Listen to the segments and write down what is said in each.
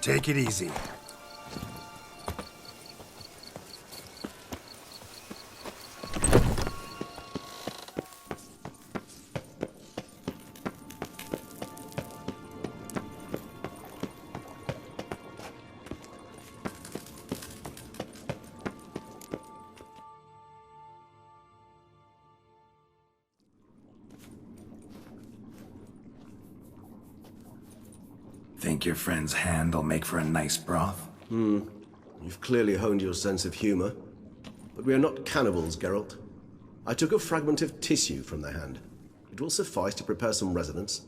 Take it easy. Think your friend's hand will make for a nice broth? You've clearly honed your sense of humor. But we are not cannibals, Geralt. I took a fragment of tissue from their hand. It will suffice to prepare some resonance.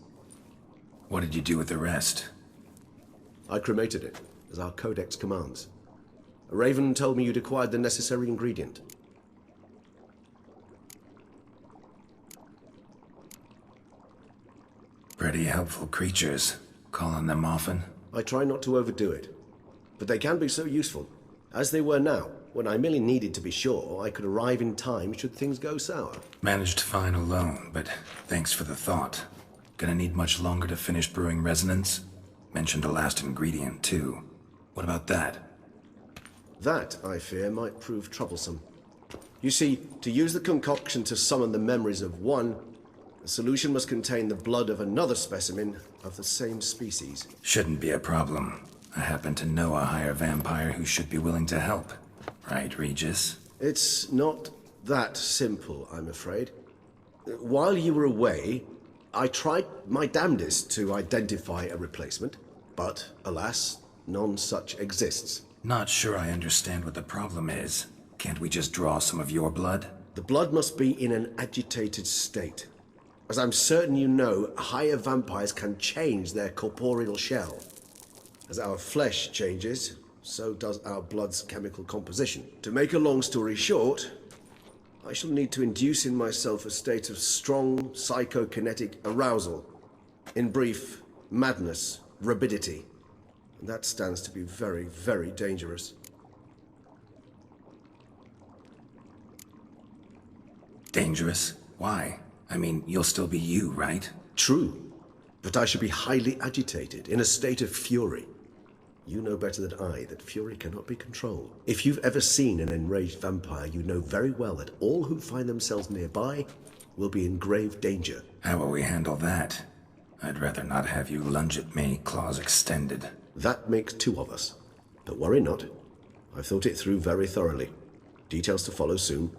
What did you do with the rest? I cremated it, as our codex commands. A raven told me you'd acquired the necessary ingredient. Pretty helpful creatures. Call on them often? I try not to overdo it, but they can be so useful, as they were now, when I merely needed to be sure I could arrive in time should things go sour. Managed fine alone, but thanks for the thought. Gonna need much longer to finish brewing resonance? Mentioned a last ingredient, too. What about that? That, I fear, might prove troublesome. You see, to use the concoction to summon the memories of one, the solution must contain the blood of another specimen of the same species. Shouldn't be a problem. I happen to know a higher vampire who should be willing to help. Right, Regis? It's not that simple, I'm afraid. While you were away, I tried my damnedest to identify a replacement, but alas, none such exists. Not sure I understand what the problem is. Can't we just draw some of your blood? The blood must be in an agitated state. As I'm certain you know, higher vampires can change their corporeal shell. As our flesh changes, so does our blood's chemical composition. To make a long story short, I shall need to induce in myself a state of strong psychokinetic arousal. In brief, madness, rabidity. And that stands to be very, very dangerous. Dangerous? Why? I mean, you'll still be you, right? True, but I should be highly agitated, in a state of fury. You know better than I that fury cannot be controlled. If you've ever seen an enraged vampire, you know very well that all who find themselves nearby will be in grave danger. How will we handle that? I'd rather not have you lunge at me, claws extended. That makes two of us. But worry not. I've thought it through very thoroughly. Details to follow soon.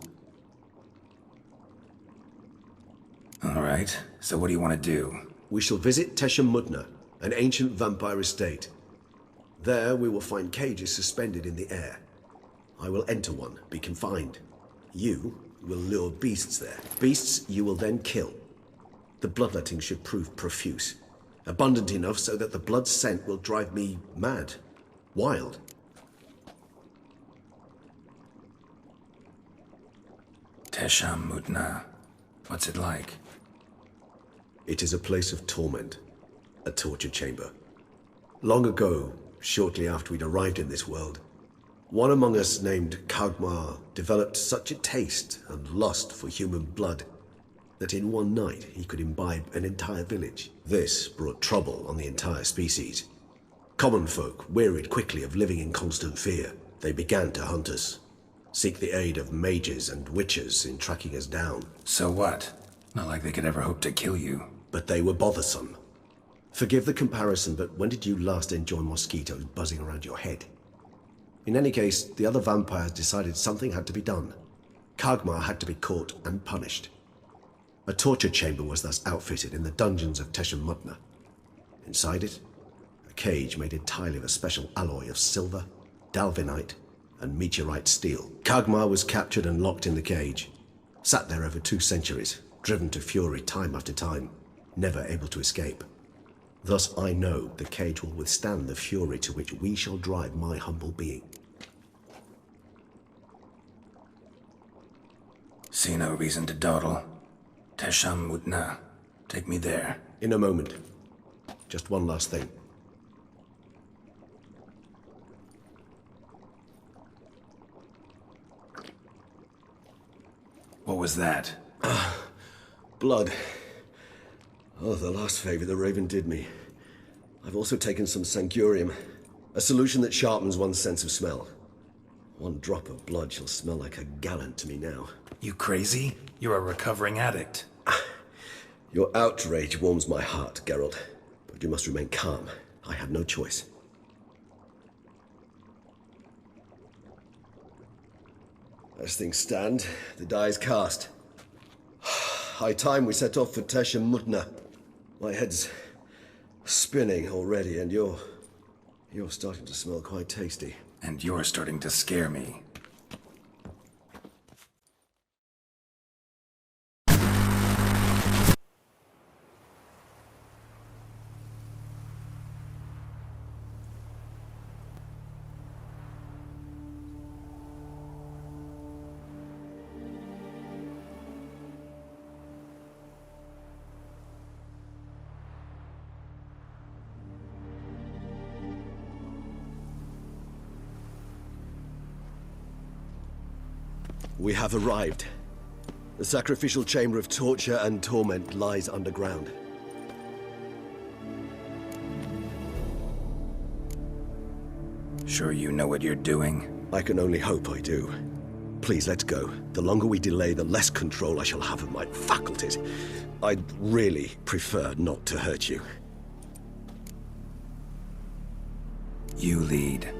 All right, so what do you want to do? We shall visit Tesham Mutna, an ancient vampire estate. There we will find cages suspended in the air. I will enter one, be confined. You will lure beasts there. Beasts you will then kill. The bloodletting should prove profuse. Abundant enough so that the blood scent will drive me mad. Wild. Tesham Mutna. What's it like? It is a place of torment. A torture chamber. Long ago, shortly after we'd arrived in this world, one among us named Kagmar developed such a taste and lust for human blood that in one night he could imbibe an entire village. This brought trouble on the entire species. Common folk wearied quickly of living in constant fear. They began to hunt us, seek the aid of mages and witches in tracking us down. So what? Not like they could ever hope to kill you. But they were bothersome. Forgive the comparison, but when did you last enjoy mosquitoes buzzing around your head? In any case, the other vampires decided something had to be done. Kagmar had to be caught and punished. A torture chamber was thus outfitted in the dungeons of Tesham Mutna. Inside it, a cage made entirely of a special alloy of silver, dalvinite, and meteorite steel. Kagmar was captured and locked in the cage. Sat there over 2 centuries, driven to fury time after time, never able to escape. Thus I know the cage will withstand the fury to which we shall drive my humble being. See no reason to dawdle. Tesham Mutna. Take me there. In a moment. Just one last thing. What was that? Blood. Oh, the last favor the Raven did me. I've also taken some Sangurium. A solution that sharpens one's sense of smell. One drop of blood shall smell like a gallon to me now. You crazy? You're a recovering addict. Your outrage warms my heart, Geralt. But you must remain calm. I have no choice. As things stand, the die is cast. High time we set off for Tesham, Mutna. My head's spinning already, and you're starting to smell quite tasty. And you're starting to scare me. We have arrived. The sacrificial chamber of torture and torment lies underground. Sure you know what you're doing? I can only hope I do. Please, let's go. The longer we delay, the less control I shall have of my faculties. I'd really prefer not to hurt you. You lead.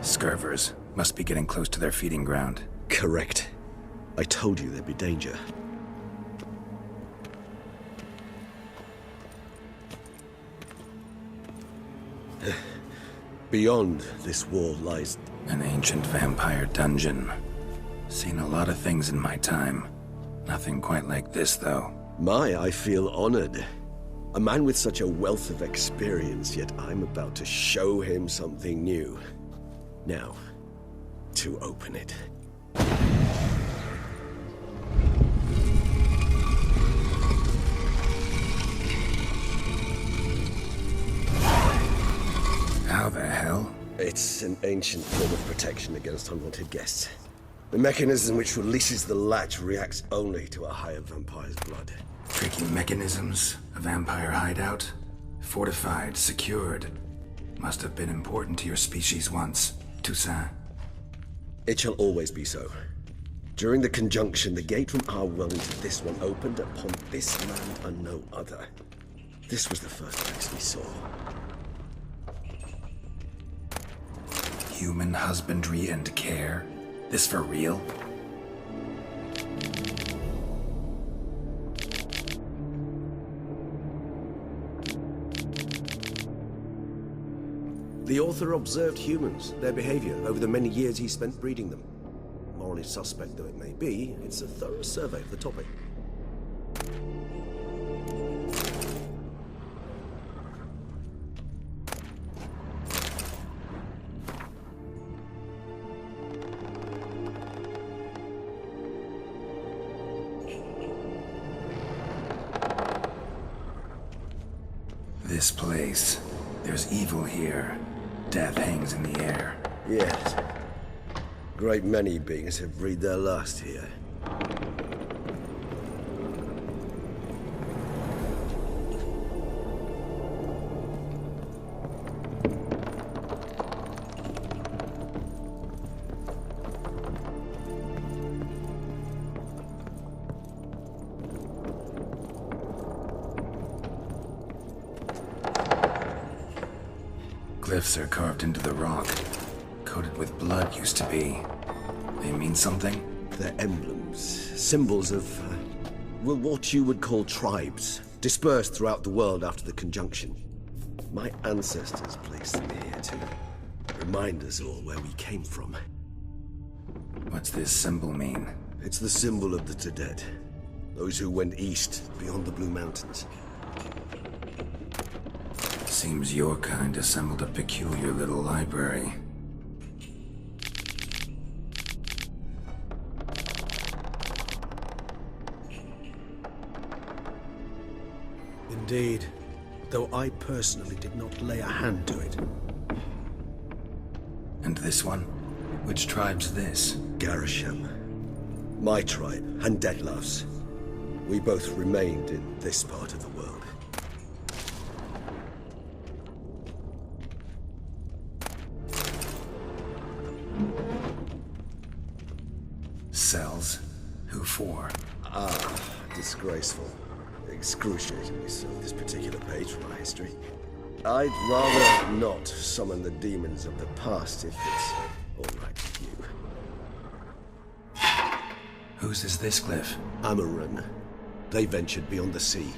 Scurvers must be getting close to their feeding ground. Correct. I told you there'd be danger. Beyond this wall lies... An ancient vampire dungeon. Seen a lot of things in my time. Nothing quite like this, though. I feel honored. A man with such a wealth of experience, yet I'm about to show him something new. Now, to open it. How the hell? It's an ancient form of protection against unwanted guests. The mechanism which releases the latch reacts only to a higher vampire's blood. Tricky mechanisms? A vampire hideout? Fortified, secured. Must have been important to your species once. Toussaint. It shall always be so. During the conjunction, the gate from our world into this one opened upon this land and no other. This was the first place we saw. Human husbandry and care? This for real? The author observed humans, their behavior, over the many years he spent breeding them. Morally suspect though it may be, it's a thorough survey of the topic. This place. There's evil here. Death hangs in the air. Yes. Great many beings have breathed their last here. Glyphs are carved into the rock. Coated with blood used to be. They mean something? They're emblems, symbols of, well, what you would call tribes, dispersed throughout the world after the conjunction. My ancestors placed them here to remind us all where we came from. What's this symbol mean? It's the symbol of the Dead, those who went east beyond the Blue Mountains. Seems your kind assembled a peculiar little library. Indeed, though I personally did not lay a hand to it. And this one? Which tribe's this? Tesham. My tribe, and Deadlove's. We both remained in this part of the world. Cells? Who for? Disgraceful. Excruciatingly so, this particular page from our history. I'd rather not summon the demons of the past if it's all right with you. Whose is this, Cliff? Amaran. They ventured beyond the sea.